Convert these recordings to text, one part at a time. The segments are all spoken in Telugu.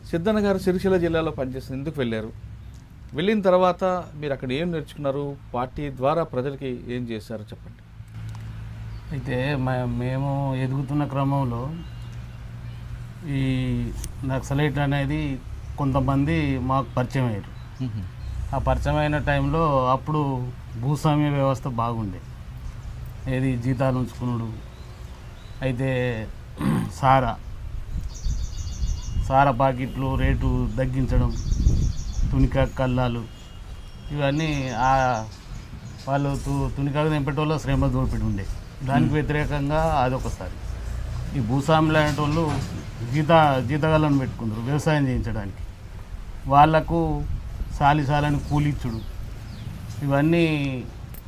సిద్ధన్న గారు సిరిసిల్ల జిల్లాలో పనిచేసిన ఎందుకు వెళ్ళారు? వెళ్ళిన తర్వాత మీరు అక్కడ ఏం నేర్చుకున్నారు? పార్టీ ద్వారా ప్రజలకి ఏం చేశారు చెప్పండి. అయితే మేము ఎదుగుతున్న క్రమంలో ఈ నక్సలైట్ అనేది కొంతమంది మాకు పరిచయం అయ్యారు. ఆ పరిచయం అయిన టైంలో అప్పుడు భూస్వామ్య వ్యవస్థ బాగుండే, ఏది జీతాలు ఉంచుకున్నాడు. అయితే సారా పాకెట్లు రేటు తగ్గించడం, తునికా కల్లాలు, ఇవన్నీ వాళ్ళు తునికాకు తెంపేటోళ్ళు శ్రమ దోపిడి ఉండే. దానికి వ్యతిరేకంగా అదొకసారి ఈ భూస్వాములు అనేటోళ్ళు జీతగాళ్ళను పెట్టుకుంటారు వ్యవసాయం చేయించడానికి. వాళ్లకు సాలిసాలని కూలిచ్చుడు, ఇవన్నీ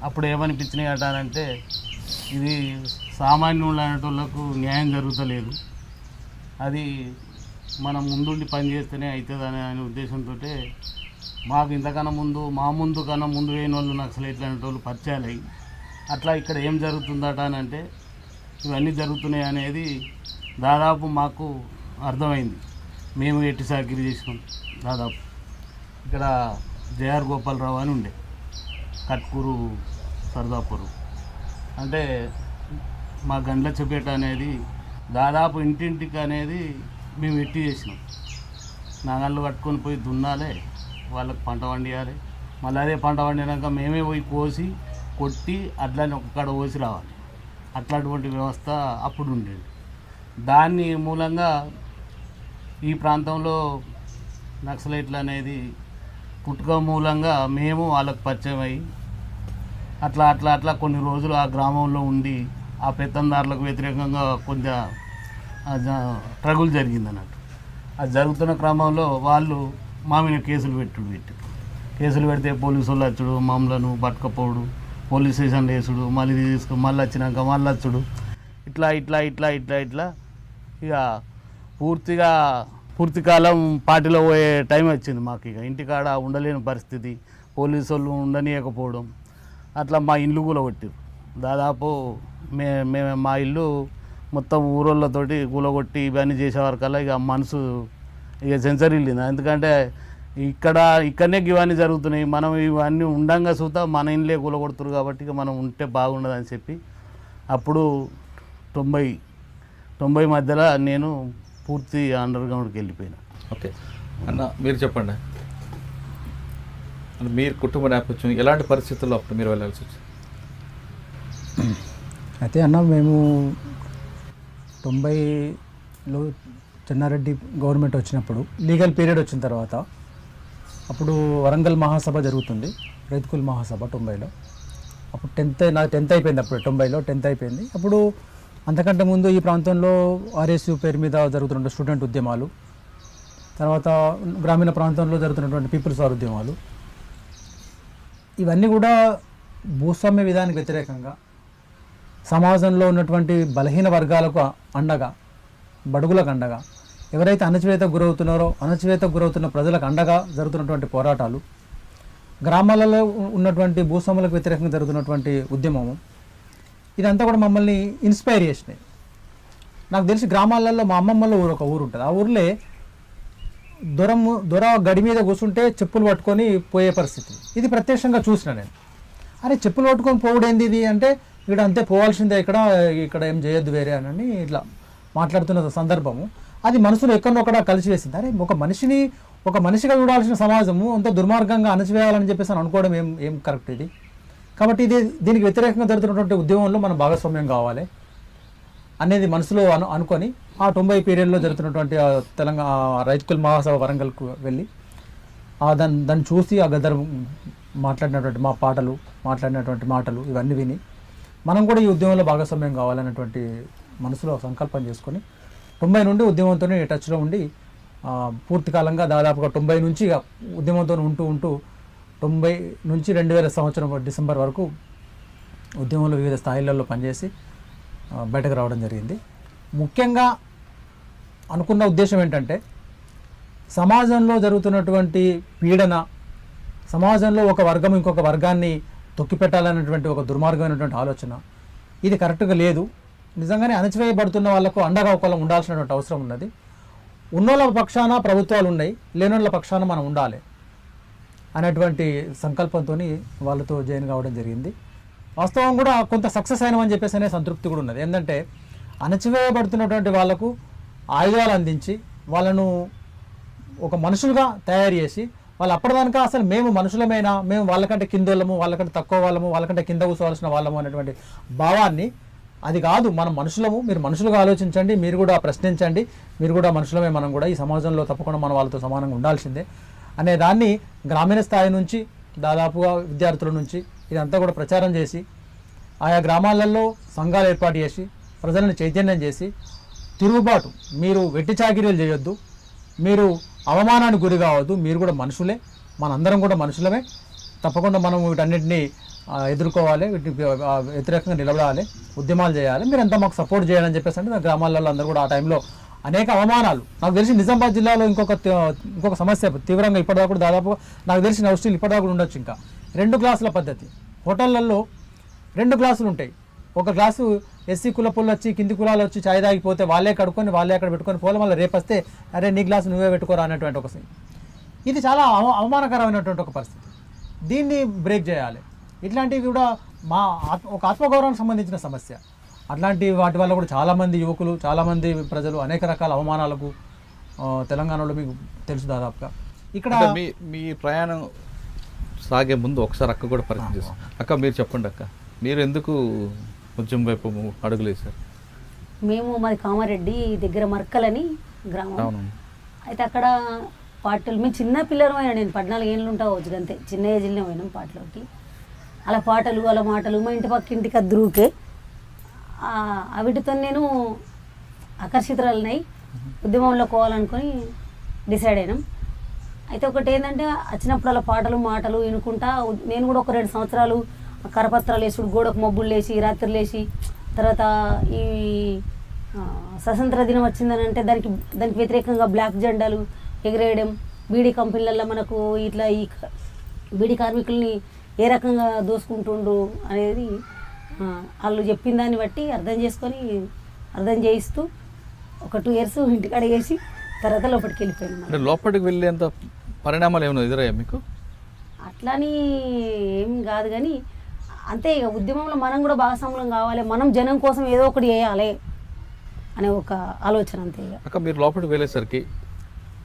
అప్పుడు ఏమనిపించినాయి అంటారంటే ఇది సామాన్యులు అనేటోళ్ళకు న్యాయం జరుగుతలేదు, అది మనం ముందుండి పని చేస్తేనే అవుతుంది అనే ఉద్దేశంతో మాకు ఇంతకన్నా ముందు కన్నా ముందు వేయని వాళ్ళు నక్సలైట్లు అనేటోళ్ళు పరిచయాలు అయ్యి అట్లా ఇక్కడ ఏం జరుగుతుందట అని అంటే ఇవన్నీ జరుగుతున్నాయి అనేది దాదాపు మాకు అర్థమైంది. మేము ఎట్టి సాకిరి చేసినాం. దాదాపు ఇక్కడ జేఆర్ గోపాలరావు అని ఉండే, కట్కూరు సర్దాపూరు, అంటే మా గండ్ల చెప్పేట అనేది దాదాపు ఇంటింటికి అనేది మేము ఎట్టి చేసినాం. నాగళ్ళు కట్టుకొని పోయి దున్నాలి, వాళ్ళకి పంట వండియాలి, మళ్ళీ అదే పంట వండినాక మేమే పోయి కోసి కొట్టి అట్లని ఒక్కడ పోసి రావాలి. అట్లాంటి వ్యవస్థ అప్పుడు ఉండేది. దాన్ని మూలంగా ఈ ప్రాంతంలో నక్సలైట్లు అనేది పుట్టుక మూలంగా మేము వాళ్ళకు పరిచయం అయ్యి అట్లా కొన్ని రోజులు ఆ గ్రామంలో ఉండి ఆ పెత్తందారులకు వ్యతిరేకంగా కొంచెం ట్రగుల్ జరిగింది అన్నట్టు. అది జరుగుతున్న క్రమంలో వాళ్ళు మా మీద కేసులు పెడితే పోలీసు వాళ్ళు వచ్చుడు, మమ్మలను పట్టుకపోవడు, పోలీస్ స్టేషన్లో వేసుడు, మళ్ళీ మళ్ళీ వచ్చినాక మళ్ళీ వచ్చుడు, ఇట్లా ఇక పూర్తి కాలం పార్టీలో పోయే టైం వచ్చింది మాకు. ఇక ఇంటికాడ ఉండలేని పరిస్థితి, పోలీసు వాళ్ళు ఉండనీయకపోవడం, అట్లా మా ఇల్లు కూలగొట్టారు. దాదాపు మా ఇల్లు మొత్తం ఊరోళ్ళతోటి కూలగొట్టి ఇవన్నీ చేసేవారికల్లా ఇక మనసు ఇక సెన్సర్ వెళ్ళింది. ఎందుకంటే ఇక్కడనే ఇవన్నీ జరుగుతున్నాయి, మనం ఇవన్నీ ఉండంగా చూద్దాం మన ఇంట్లో కూలగొడుతురు కాబట్టి ఇక మనం ఉంటే బాగుండదని చెప్పి అప్పుడు 90 మధ్యలో నేను పూర్తి అండర్ గ్రౌండ్కి వెళ్ళిపోయినా. ఓకే అన్న, మీరు చెప్పండి, మీరు కుటుంబ నేపథ్యం ఎలాంటి పరిస్థితుల్లో అప్పుడు మీరు వెళ్ళాల్సి వచ్చింది? అయితే అన్న, మేము 90లో చెన్నారెడ్డి గవర్నమెంట్ వచ్చినప్పుడు లీగల్ పీరియడ్ వచ్చిన తర్వాత అప్పుడు వరంగల్ మహాసభ జరుగుతుంది, రైతుకుల్ మహాసభ 90లో. అప్పుడు 10th అయిపోయింది. అప్పుడు 90లో 10th అయిపోయింది. అప్పుడు అంతకంటే ముందు ఈ ప్రాంతంలో ఆర్ఎస్యు పేరు మీద జరుగుతున్న స్టూడెంట్ ఉద్యమాలు, తర్వాత గ్రామీణ ప్రాంతంలో జరుగుతున్నటువంటి పీపుల్స్ వార్ ఉద్యమాలు, ఇవన్నీ కూడా భూస్వామ్య విధానానికి వ్యతిరేకంగా సమాజంలో ఉన్నటువంటి బలహీన వర్గాలకు అండగా, బడుగులకు అండగా, ఎవరైతే అణచివేతకు గురవుతున్న ప్రజలకు అండగా జరుగుతున్నటువంటి పోరాటాలు, గ్రామాలలో ఉన్నటువంటి భూస్వాములకు వ్యతిరేకంగా జరుగుతున్నటువంటి ఉద్యమము, ఇదంతా కూడా మమ్మల్ని ఇన్స్పైర్ చేసినాయి. నాకు తెలిసి గ్రామాలలో మా అమ్మమ్మలో ఒక ఊరు ఉంటుంది. ఆ ఊర్లో దొర గడి మీద కూర్చుంటే చెప్పులు పట్టుకొని పోయే పరిస్థితి, ఇది ప్రత్యక్షంగా చూసిన నేను. అరే, చెప్పులు పట్టుకొని పోవడేంది ఇది అంటే, ఇక్కడ అంతే పోవాల్సిందే, ఇక్కడ ఏం చేయొద్దు వేరే అని ఇట్లా మాట్లాడుతున్న సందర్భము అది మనసులో ఎక్కడొక్కడ కలిసి వేసింది. అరే, ఒక మనిషిగా చూడాల్సిన సమాజము అంత దుర్మార్గంగా అణచివేయాలని చెప్పేసి అనుకోవడం ఏం కరెక్ట్ ఇది? కాబట్టి దీనికి వ్యతిరేకంగా జరుగుతున్నటువంటి ఉద్యమంలో మనం భాగస్వామ్యం కావాలి అనేది మనసులో అనుకొని ఆ 90 పీరియడ్లో జరుగుతున్నటువంటి తెలంగాణ రైతుకుల్ మహాసభ వరంగల్కు వెళ్ళి దాన్ని చూసి ఆ గద్దర్ మాట్లాడినటువంటి మాటలు ఇవన్నీ విని మనం కూడా ఈ ఉద్యమంలో భాగస్వామ్యం కావాలనేటువంటి మనసులో సంకల్పం చేసుకొని 90 నుండి ఉద్యమంతో టచ్లో ఉండి పూర్తి కాలంగా దాదాపుగా 90 నుంచి ఉద్యమంతో ఉంటూ 90 నుంచి 2000 సంవత్సరం డిసెంబర్ వరకు ఉద్యమంలో వివిధ స్థాయిలలో పనిచేసి బయటకు రావడం జరిగింది. ముఖ్యంగా అనుకున్న ఉద్దేశం ఏంటంటే, సమాజంలో జరుగుతున్నటువంటి పీడన, సమాజంలో ఒక వర్గం ఇంకొక వర్గాన్ని తొక్కిపెట్టాలనేటువంటి ఒక దుర్మార్గమైనటువంటి ఆలోచన, ఇది కరెక్ట్గా లేదు. నిజంగానే అణచివేయబడుతున్న వాళ్లకు అండగా ఒకళ్ళం ఉండాల్సినటువంటి అవసరం ఉన్నది. ఉన్నోళ్ళ పక్షాన ప్రభుత్వాలు ఉన్నాయి, లేనోళ్ళ పక్షాన మనం ఉండాలి అనేటువంటి సంకల్పంతో వాళ్ళతో జాయిన్ కావడం జరిగింది. వాస్తవం కూడా కొంత సక్సెస్ అయినామని చెప్పేసి అనే సంతృప్తి కూడా ఉన్నది. ఏంటంటే అణచివేయబడుతున్నటువంటి వాళ్ళకు ఆయుధాలు అందించి వాళ్ళను ఒక మనుషులుగా తయారు చేసి వాళ్ళు అప్పటిదాకా అసలు మేము మనుషులమైనా, మేము వాళ్ళకంటే కిందోళ్ళము, వాళ్ళకంటే తక్కువ వాళ్ళము, వాళ్ళకంటే కింద కూర్చోవాల్సిన వాళ్ళము అనేటువంటి భావాన్ని, అది కాదు మనం మనుషులము, మీరు మనుషులుగా ఆలోచించండి, మీరు కూడా ప్రశ్నించండి, మీరు కూడా మనుషులమే, మనం కూడా ఈ సమాజంలో తప్పకుండా మనం వాళ్ళతో సమానంగా ఉండాల్సిందే అనే దాన్ని గ్రామీణ స్థాయి నుంచి దాదాపుగా విద్యార్థుల నుంచి ఇదంతా కూడా ప్రచారం చేసి ఆయా గ్రామాలలో సంఘాలు ఏర్పాటు చేసి ప్రజలను చైతన్యం చేసి తిరుగుబాటు, మీరు వెట్టి చాకిరీలు చేయొద్దు, మీరు అవమానానికి గురి కావద్దు, మీరు కూడా మనుషులే, మనందరం కూడా మనుషులమే, తప్పకుండా మనం వీటన్నిటిని ఎదుర్కోవాలి, వీటిని వ్యతిరేకంగా నిలబడాలి, ఉద్యమాలు చేయాలి, మీరంతా మాకు సపోర్ట్ చేయాలని చెప్పేసి అంటే గ్రామాలలో అందరూ కూడా ఆ టైంలో అనేక అవమానాలు. నాకు తెలిసి నిజామాబాద్ జిల్లాలో ఇంకొక సమస్య తీవ్రంగా ఇప్పటిదాకా కూడా దాదాపు నాకు తెలిసి హౌస్టీలు ఇప్పటిదాకా కూడా ఉండొచ్చు. ఇంకా 2 క్లాసుల పద్ధతి, హోటళ్లలో 2 క్లాసులు ఉంటాయి. ఒక క్లాసు ఎస్సీ కుల పుల్ల వచ్చి కింది కులాలు వచ్చి ఛాయ్ తాగిపోతే వాళ్ళే కడుక్కొని వాళ్ళే అక్కడ పెట్టుకొని పోలే, మళ్ళీ రేపు వస్తే అరే నీ గ్లాసు నువ్వే పెట్టుకోరా అనేటువంటి ఒక సీన్. ఇది చాలా అవమానకరమైనటువంటి ఒక పరిస్థితి. దీన్ని బ్రేక్ చేయాలి. ఇట్లాంటివి కూడా ఒక ఆత్మగౌరవానికి సంబంధించిన సమస్య. అట్లాంటి వాటి వల్ల కూడా చాలామంది యువకులు, చాలామంది ప్రజలు అనేక రకాల అవమానాలకు తెలంగాణలో మీకు తెలుసు దాదాపుగా. ఇక్కడ మీ ప్రయాణం సాగే ముందు ఒకసారి అక్క కూడా పరిచయం చేస్తాం. అక్క మీరు చెప్పండి అక్క, మీరు ఎందుకు ఉద్యమం వైపు అడుగులేశారు? మాది కామారెడ్డి దగ్గర మర్కలని గ్రామం. అయితే అక్కడ పాటలు మేము చిన్న పిల్లలు అయినా, నేను 14 ఏళ్ళు ఉంటావచ్చు అంతే, చిన్న ఏజ్లోనే పోయినాం పాటలోకి. అలా పాటలు అలా మాటలు మా ఇంటి పక్క ఇంటికి అద్దరుకే వీటితో నేను ఆకర్షితురాలినాయి, ఉద్యమంలో పోవాలనుకొని డిసైడ్ అయినాం. అయితే ఒకటి ఏంటంటే వచ్చినప్పుడు అలా పాటలు మాటలు వినుకుంటా నేను కూడా ఒక 2 సంవత్సరాలు కరపత్రాలు వేసుడు, గోడకు మబ్బులు లేచి రాత్రులు లేచి, తర్వాత ఈ స్వతంత్ర దినం వచ్చిందని అంటే దానికి వ్యతిరేకంగా బ్లాక్ జెండాలు ఎగిరేయడం, బీడీ కంపెనీలలో మనకు ఇట్లా ఈ బీడీ కార్మికుల్ని ఏ రకంగా దోసుకుంటుండ్రు అనేది వాళ్ళు చెప్పిన దాన్ని బట్టి అర్థం చేయిస్తూ ఒక 2 ఇయర్స్ ఇంటికి అడిగేసి తర్వాత లోపలికి వెళ్ళిపోయాను. అంటే లోపలికి వెళ్ళేంత పరిణామాలు ఏమైనా ఎదురయ్యా మీకు? అట్లాని ఏం కాదు కానీ అంతే, ఇక ఉద్యమంలో మనం కూడా భాగస్వామ్యం కావాలి, మనం జనం కోసం ఏదో ఒకటి చేయాలి అనే ఒక ఆలోచన అంతే. ఇక అక్క మీరు లోపలికి వెళ్ళేసరికి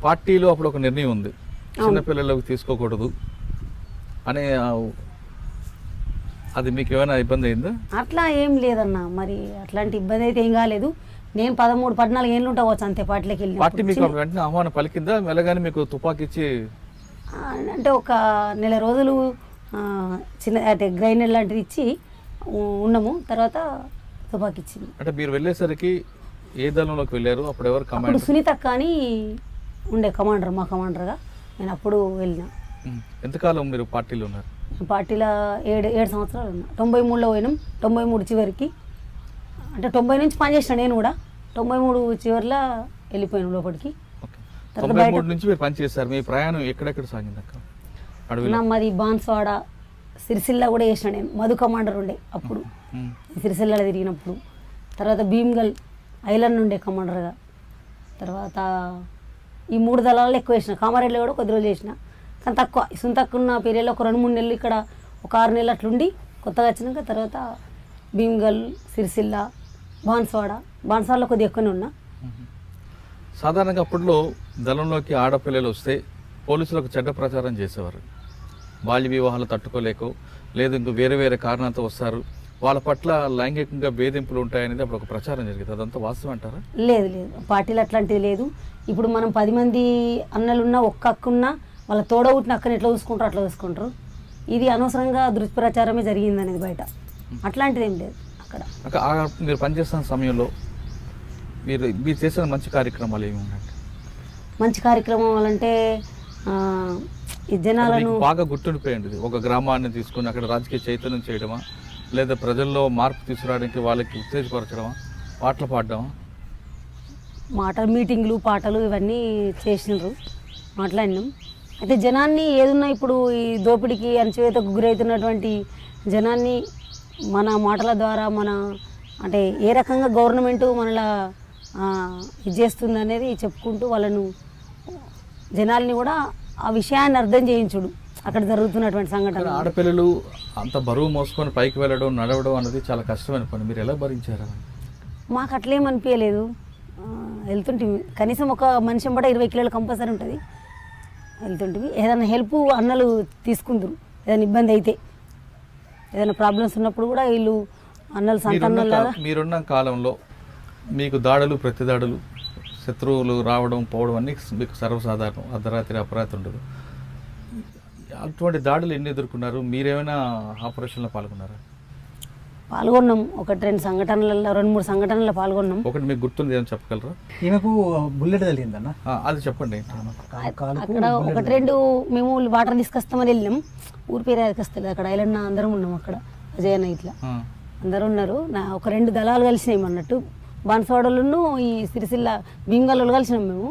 పార్టీలో అప్పుడు ఒక నిర్ణయం ఉంది, చిన్నపిల్లలకు తీసుకోకూడదు అనే, అది మీకు ఏమైనా ఇబ్బంది అయిందా? అట్లా ఏం లేదన్న, మరి అట్లాంటి ఇబ్బంది అయితే ఏం కాలేదు. నేను 13-14 ఏళ్ళు ఉంటావచ్చు అంతే పార్టీలోకి వెళ్ళి. పార్టీ మీకు వెంటనే ఆహ్వానం పలికిందా? మెల్లగానే మీకు తుపాకీ ఇచ్చి అంటే ఒక నెల రోజులు చిన్న అంటే గ్రైండర్ లాంటిది ఇచ్చి ఉన్నాము, తర్వాత తుపాకీ ఇచ్చింది. అంటే మీరు వెళ్ళేసరికి ఏ దళంలోకి వెళ్ళారు? అప్పుడు ఎవరు అప్పుడు కమాండర్? సునీత అని ఉండే కమాండర్, మా కమాండర్గా నేను అప్పుడు వెళ్ళిన. ఎంతకాలం మీరు పార్టీలో ఉన్నారు? పార్టీలో 7 సంవత్సరాలు ఉన్నా. 93లో పోయినాం, 93 చివరికి, అంటే 90 నుంచి పనిచేసిన నేను కూడా, 93 చివరిలో వెళ్ళిపోయాను లోపలికి. 93 నుంచి మీరు పనిచేస్తారు. మీ ప్రయాణం ఎక్కడెక్కడ సాగింది అక్క? మాది బాన్స్వాడ, సిరిసిల్ల కూడా చేసిన నేను, మధు కమాండర్ ఉండే అప్పుడు సిరిసిల్లలో తిరిగినప్పుడు. తర్వాత భీమ్గల్ ఐలాండ్ ఉండే కమాండర్గా. తర్వాత ఈ 3 దళాలలో ఎక్కువ చేసిన. కామారెడ్డిలో కూడా కొద్ది రోజులు చేసిన, కానీ తక్కువ. తక్కువ ఉన్న పీరియడ్లో ఒక 2-3 నెలలు ఇక్కడ, ఒక 6 నెలలు అట్లుండి కొత్తగా వచ్చినాక తర్వాత భీమ్గల్, సిరిసిల్ల, బాన్స్వాడలో కొద్దిగా ఎక్కువనే ఉన్నా. సాధారణంగా అప్పట్లో దళంలోకి ఆడపిల్లలు వస్తే పోలీసులకు చెడ్డ ప్రచారం చేసేవారు. బాల్య వివాహాలు తట్టుకోలేకో లేదు ఇంకో వేరే కారణాలతో వస్తారు, వాళ్ళ పట్ల లైంగికంగా వేధింపులు ఉంటాయనేది అప్పుడు ఒక ప్రచారం జరిగింది. అదంతా వాస్తవం అంటారా? లేదు, పార్టీలు అట్లాంటిది లేదు. ఇప్పుడు మనం 10 మంది అన్నలున్నా, ఒక్క అక్కున్నా, వాళ్ళ తోడవుట్టిన అక్కని ఎట్లా చూసుకుంటారో అట్లా చూసుకుంటారు. ఇది అనవసరంగా దుష్ప్రచారమే జరిగింది అనేది బయట, అట్లాంటిది ఏం లేదు అక్కడ. మీరు పనిచేస్తున్న సమయంలో మీరు చేసిన మంచి కార్యక్రమాలు ఏమి ఉన్నాయి? మంచి కార్యక్రమం అంటే ఈ జనాలను బాగా గుర్తుండిపోయింది. ఒక గ్రామాన్ని తీసుకుని అక్కడ రాజకీయ చైతన్యం చేయడమా, లేదా ప్రజల్లో మార్పు తీసుకురావడానికి వాళ్ళకి ఉత్తేజపరచడమా, పాటలు పాడడమా? మీటింగ్లు, పాటలు ఇవన్నీ చేసినారు, మాట్లాడినాం. అయితే జనాన్ని ఏదున్నా ఇప్పుడు ఈ దోపిడీకి అణచివేతకు గురవుతున్నటువంటి జనాన్ని మన మాటల ద్వారా అంటే ఏ రకంగా గవర్నమెంట్ మనలా ఇది చేస్తుంది అనేది చెప్పుకుంటూ వాళ్ళను జనాల్ని కూడా ఆ విషయాన్ని అర్థం చేయించుడు అక్కడ జరుగుతున్నటువంటి సంఘటన. ఆడపిల్లలు అంత బరువు మోసుకొని పైకి వెళ్ళడం నడవడం అనేది చాలా కష్టమైన పని, మీరు ఎలా భరించారు? మాకు అట్లేమనిపించలేదు. వెళ్తుంటివి కనీసం ఒక మనిషి బట్ట 20 కిలోలు కంపల్సరీ ఉంటుంది. వెళ్తుంటివి ఏదైనా హెల్ప్ అన్నలు తీసుకుందరు, ఏదైనా ఇబ్బంది అయితే ఏదైనా ప్రాబ్లమ్స్ ఉన్నప్పుడు కూడా వీళ్ళు అన్నలు సంతానంలాగా. మీరున్న కాలంలో మీకు దాడులు ప్రతిదాడులు శత్రువులు రావడం పోవడం అన్నీ మీకు సర్వసాధారణం, అర్ధరాత్రి అపరాత్రి ఉండదు. అటువంటి దాడులు ఎన్ని ఎదుర్కొన్నారు? మీరేమైనా ఆపరేషన్లో పాల్గొన్నారా? పాల్గొన్నాం. 2-3 సంఘటనల్లో పాల్గొన్నాం. ఒకటి మీకు గుర్తుంది ఏమైనా చెప్పగలరా? ఈమెకు బుల్లెట్ తగిలిందన్న, అది చెప్పండి. అక్కడ 1-2 మేము వాటర్ తీసుకొస్తామని వెళ్ళినాం. ఊరి పేరు వస్తుంది అక్కడ ఐలన్న అందరం ఉన్నాం. అక్కడ అజయన్న ఇట్లా అందరూ ఉన్నారు. 1-2 దళాలు కలిసినాయి అన్నట్టు. బాన్సవాడలను ఈ సిరిసిల్ల భీంగల్లో కలిసినాం మేము.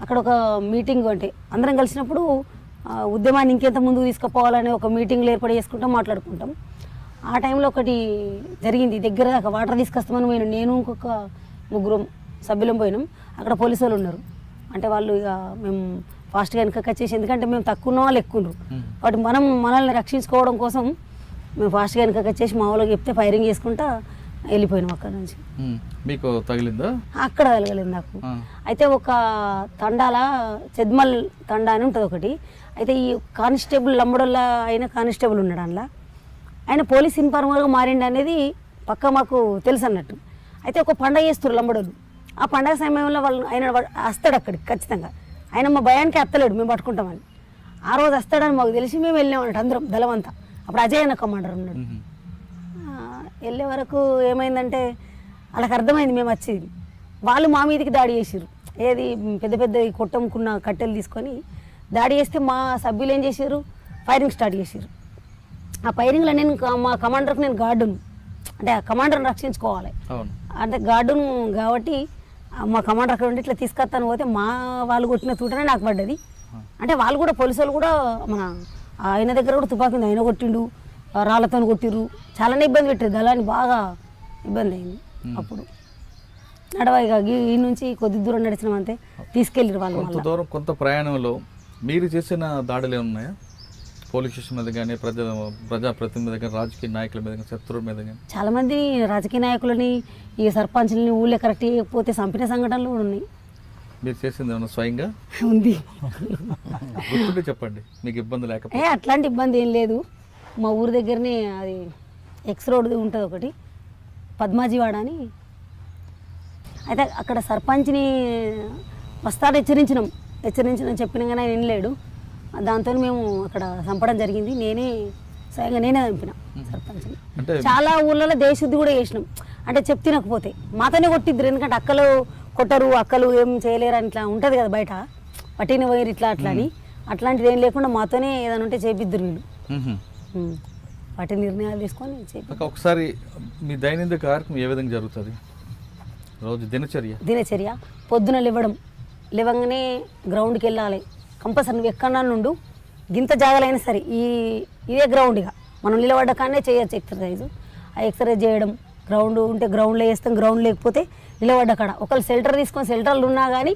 అక్కడ ఒక మీటింగ్ అంటే అందరం కలిసినప్పుడు ఉద్యమాన్ని ఇంకెంత ముందుకు తీసుకుపోవాలని ఒక మీటింగ్లు ఏర్పాటు చేసుకుంటాం, మాట్లాడుకుంటాం. ఆ టైంలో ఒకటి జరిగింది. దగ్గర దాకా వాటర్ తీసుకొస్తామని పోయినాం. నేను ఇంకొక 3 సభ్యులం పోయినాం. అక్కడ పోలీసు వాళ్ళు ఉన్నారు. అంటే వాళ్ళు ఇక మేము ఫాస్ట్గా వెనక వచ్చేసి, ఎందుకంటే మేము తక్కువ ఉన్న వాళ్ళు ఎక్కువ ఉన్నారు కాబట్టి మనల్ని రక్షించుకోవడం కోసం మేము ఫాస్ట్గా వెనక వచ్చేసి మా వాళ్ళకి చెప్తే ఫైరింగ్ చేసుకుంటా వెళ్ళిపోయినాం అక్కడ నుంచి. మీకు తగిలిందా? అక్కడ తగలలేదు నాకు. అయితే ఒక తండాల చెద్మల్ తండా అని ఉంటుంది ఒకటి. అయితే ఈ కానిస్టేబుల్ లంబడోళ్ళ అయిన కానిస్టేబుల్ ఉన్నాడు అందులో. ఆయన పోలీస్ ఇన్ఫార్మర్గా మారిండు అనేది పక్క మాకు తెలుసు అన్నట్టు. అయితే ఒక పండగ చేస్తారు లంబడోళ్ళు. ఆ పండగ సమయంలో ఆయన వస్తాడు అక్కడికి ఖచ్చితంగా. ఆయన మా భయానికి అత్తలేడు, మేము పట్టుకుంటామని. ఆ రోజు వస్తాడని మాకు తెలిసి మేము వెళ్ళాం అన్నట్టు అందరం దళమంతా. అప్పుడు అజయ్ అన్న కమాండర్ ఉన్నాడు. వెళ్ళే వరకు ఏమైందంటే వాళ్ళకి అర్థమైంది మేము వచ్చేది. వాళ్ళు మా మీదకి దాడి చేసారు. ఏది పెద్ద పెద్ద కొట్టముకున్న కట్టెలు తీసుకొని దాడి చేస్తే మా సభ్యులు ఏం చేశారు, ఫైరింగ్ స్టార్ట్ చేశారు. ఆ ఫైరింగ్లో నేను మా కమాండర్కి నేను గార్డును, అంటే ఆ కమాండర్ని రక్షించుకోవాలి. అంటే గార్డును కాబట్టి మా కమాండర్ అక్కడ ఉండి ఇట్లా తీసుకొస్తాను పోతే మా వాళ్ళు కొట్టిన తూటనే నాకు పడ్డది. అంటే వాళ్ళు కూడా పోలీసు వాళ్ళు కూడా మన ఆయన దగ్గర కూడా తుపాకీ ఉంది, ఆయన కొట్టిండు, రాళ్ళతో కొట్టిర్రు, చాలానే ఇబ్బంది పెట్టారు. దళాన్ని బాగా ఇబ్బంది అయింది. అప్పుడు నడవగా ఈ నుంచి కొద్ది దూరం నడిచినాం అంతే, తీసుకెళ్ళారు వాళ్ళు. కొంత దూరం కొంత ప్రయాణంలో మీరు చేసిన దాడులు ఏమున్నాయా? పోలీస్ స్టేషన్ మీద కానీ ప్రజాప్రతినిధి మీద కానీ రాజకీయ నాయకుల మీద కానీ శత్రువుల మీద కానీ? చాలా మంది రాజకీయ నాయకులని ఈ సర్పంచ్లని ఊళ్ళో కరెక్ట్ చేయకపోతే చంపిన సంఘటనలు కూడా ఉన్నాయి. మీరు చేసింది ఏమన్నా స్వయంగా ఉంది? గుర్తుంటే చెప్పండి, మీకు ఇబ్బంది లేకపోతే. అట్లాంటి ఇబ్బంది ఏం లేదు. మా ఊరి దగ్గరనే అది ఎక్స్ రోడ్ ఉంటుంది ఒకటి, పద్మాజీవాడ అని. అయితే అక్కడ సర్పంచ్ని వస్తాడు హెచ్చరించినాం చెప్పినా కానీ ఆయన వినలేడు. దాంతో మేము అక్కడ చంపడం జరిగింది. నేనే స్వయంగా చంపిన సర్పంచ్ని. చాలా ఊళ్ళలో దేశశుద్ధి కూడా చేసినాం. అంటే చెప్తినకపోతే మాతోనే కొట్టిద్దరు, ఎందుకంటే అక్కలు కొట్టరు, అక్కలు ఏం చేయలేరు అని ఇట్లా ఉంటుంది కదా బయట, పట్టిన పోయారు ఇట్లా అట్లా అని. అట్లాంటిది ఏం లేకుండా మాతోనే ఏదైనా ఉంటే చేపిద్దరు వీళ్ళు. వాటి నిర్ణయాలు తీసుకొని చేపి. ఒకసారి మీ దైనందిన కార్యక్రమం ఏ విధంగా జరుగుతుంది? రోజు దినచర్య పొద్దున లేవగానే గ్రౌండ్కి వెళ్ళాలి కంపల్సరీ. నువ్వు ఎక్కడన్నా నుండు గింత జాగాలైనా సరే ఇదే గ్రౌండ్గా మనం నిలబడ్డ కానే చేయొచ్చు ఎక్సర్సైజు. ఆ ఎక్సర్సైజ్ చేయడం, గ్రౌండ్ ఉంటే గ్రౌండ్లో వేస్తాం, గ్రౌండ్ లేకపోతే నిలబడ్డ కాడ ఒకళ్ళు షెల్టర్ తీసుకొని షెల్టర్లు ఉన్నా కానీ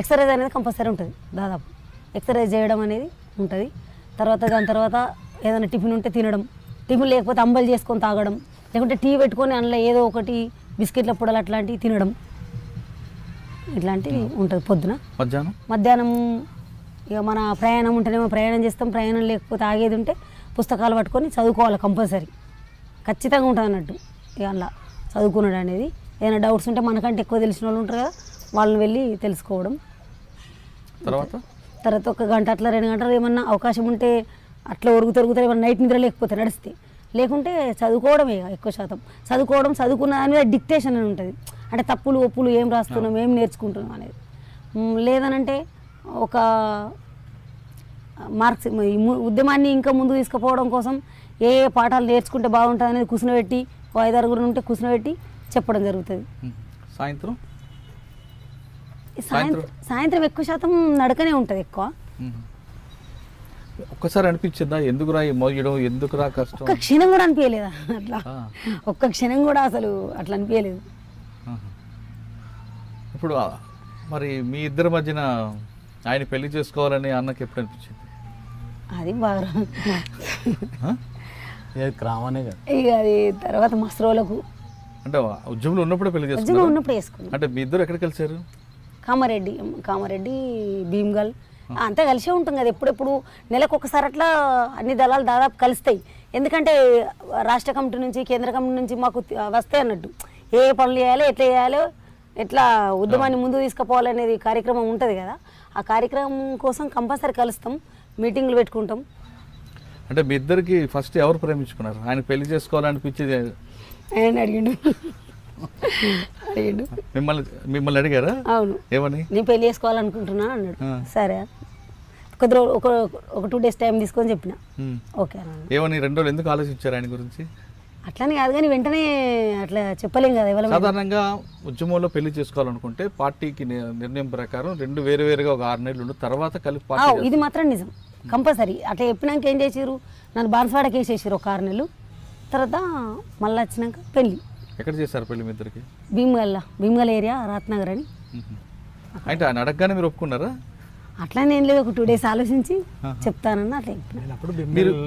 ఎక్సర్సైజ్ అనేది కంపల్సరీ ఉంటుంది. దాదాపు ఎక్సర్సైజ్ చేయడం అనేది ఉంటుంది. దాని తర్వాత ఏదైనా టిఫిన్ ఉంటే తినడం, టిఫిన్ లేకపోతే అంబలు చేసుకొని తాగడం, లేకుంటే టీ పెట్టుకొని అందులో ఏదో ఒకటి బిస్కెట్ల పొడలు అట్లాంటివి తినడం, ఇట్లాంటివి ఉంటుంది. పొద్దున మధ్యాహ్నం ఇక మన ప్రయాణం ఉంటేనేమో ప్రయాణం చేస్తాం, ప్రయాణం లేకపోతే ఆగేది ఉంటే పుస్తకాలు పట్టుకొని చదువుకోవాలి కంపల్సరీ, ఖచ్చితంగా ఉంటుంది అన్నట్టు. ఇక అలా చదువుకున్నాడు అనేది. ఏదైనా డౌట్స్ ఉంటే మనకంటే ఎక్కువ తెలిసిన వాళ్ళు ఉంటారు కదా, వాళ్ళని వెళ్ళి తెలుసుకోవడం. తర్వాత 1 గంట అట్లా 2 గంటలు ఏమన్నా అవకాశం ఉంటే అట్లా ఒరుగుతారు. ఏమన్నా నైట్ నిద్ర లేకపోతే నడిస్తే, లేకుంటే చదువుకోవడమే ఎక్కువ శాతం. చదువుకున్న దాని మీద డిక్టేషన్ అని ఉంటుంది. అంటే తప్పులు ఒప్పులు ఏం రాస్తున్నాం, ఏం నేర్చుకుంటున్నాం అనేది. లేదనంటే ఒక మార్క్స్ ఉద్యమాన్ని ఇంకా ముందుకు తీసుకుపోవడం కోసం ఏ పాఠాలు నేర్చుకుంటే బాగుంటుంది అనేది కూర్చునబెట్టి 5-6 ఉంటే కూర్చునబెట్టి చెప్పడం జరుగుతుంది. సాయంత్రం ఎక్కువ శాతం నడకనే ఉంటుంది ఎక్కువ. ఒక్కసారి అనిపించిందా ఎందుకురా ఈ మోయడం, ఎందుకురా కష్టం? ఒక్క క్షణం కూడా అనిపించలేదా అట్లా? ఒక్క క్షణం కూడా అసలు అట్లా అనిపించలేదు. ఇప్పుడు మరి మీ ఇద్దరి మధ్యన ఆయన పెళ్లి చేసుకోవాలని అన్నకి ఎప్పుడు అనిపించింది? అది బాగా క్రామనే కదా. ఇక అది తర్వాత మస్తు రోజులకు అంటే ఉద్యమంలో ఉన్నప్పుడే పెళ్లి ఉద్యోగం చేసుకున్నారు? ఉన్నప్పుడు వేసుకున్నాం. అంటే మీ ఇద్దరు ఎక్కడ కలిసారు? కామారెడ్డి భీమ్గల్ అంతా కలిసే ఉంటాం కదా. ఎప్పుడెప్పుడు నెలకు ఒకసారి అట్లా అన్ని దళాలు దాదాపు కలుస్తాయి. ఎందుకంటే రాష్ట్ర కమిటీ నుంచి కేంద్ర కమిటీ నుంచి మాకు వస్తాయి అన్నట్టు, ఏ పనులు చేయాలో ఎట్లా చేయాలో ఎట్లా ఉద్యమాన్ని ముందుకు తీసుకుపోవాలనేది కార్యక్రమం ఉంటుంది కదా. ఆ కార్యక్రమం కోసం కంపల్సరీ కలుస్తాం, మీటింగ్లు పెట్టుకుంటాం. అంటే మీ ఇద్దరికి ఫస్ట్ ఎవరు ప్రేమించుకున్నారు? ఆయన పెళ్లి చేసుకోవాలనిపించేది ఆయన అడిగిండు మిమ్మల్ని అడిగారా? అవును, ఏమని? నేను పెళ్లి చేసుకోవాలనుకుంటున్నా అన్నాడు. సరే కొద్ది రోజు ఒక 2 days టైం తీసుకొని చెప్పిన. ఓకే అన్నాడు. ఏమని 2 రోజులు ఎందుకు ఆలోచించారు ఆయన గురించి? అట్లని కాదు కానీ వెంటనే అట్లా చెప్పలేం కదా ఎవరి. సాధారణంగా ఉద్యమంలో పెళ్లి చేసుకోవాలనుకుంటే పార్టీకి నిర్ణయం ప్రకారం 2 వేరువేరుగా ఒక 6 నెలలు ఉండి తర్వాత కలిపి పార్టీ. ఇది మాత్రం నిజం, కంపల్సరీ. అట్లా చెప్పినాక ఏం చేసారు, నన్ను బాన్స్వాడకి వేసేసారు ఒక 6 నెలలు. తర్వాత మళ్ళీ వచ్చినాక పెళ్ళి. ఎక్కడ చేశారు పెళ్లి మీ ఇద్దరికి? భీమ్గల్ ఏరియా రాత్నగర్ అని. అంటే ఆయన అడగగానే మీరు ఒప్పుకున్నారా? అట్లా నేను లేదు, ఒక 2 days ఆలోచించి చెప్తానన్న అట్లా చెప్పిన.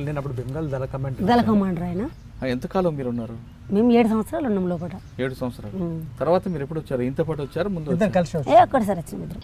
నేను అప్పుడు బెంగాల్ దళ కమాండర్ ఆయన. ఎంతకాలం మీరు ఉన్నారు? మేము 7 సంవత్సరాలు ఉన్నాం లోపల. 7 సంవత్సరాలు. తర్వాత మీరు ఎప్పుడు వచ్చారు? ఇంత పాటు వచ్చారు ముందు? కలిసి ఒక్కటిసారి వచ్చిన ఇద్దరు.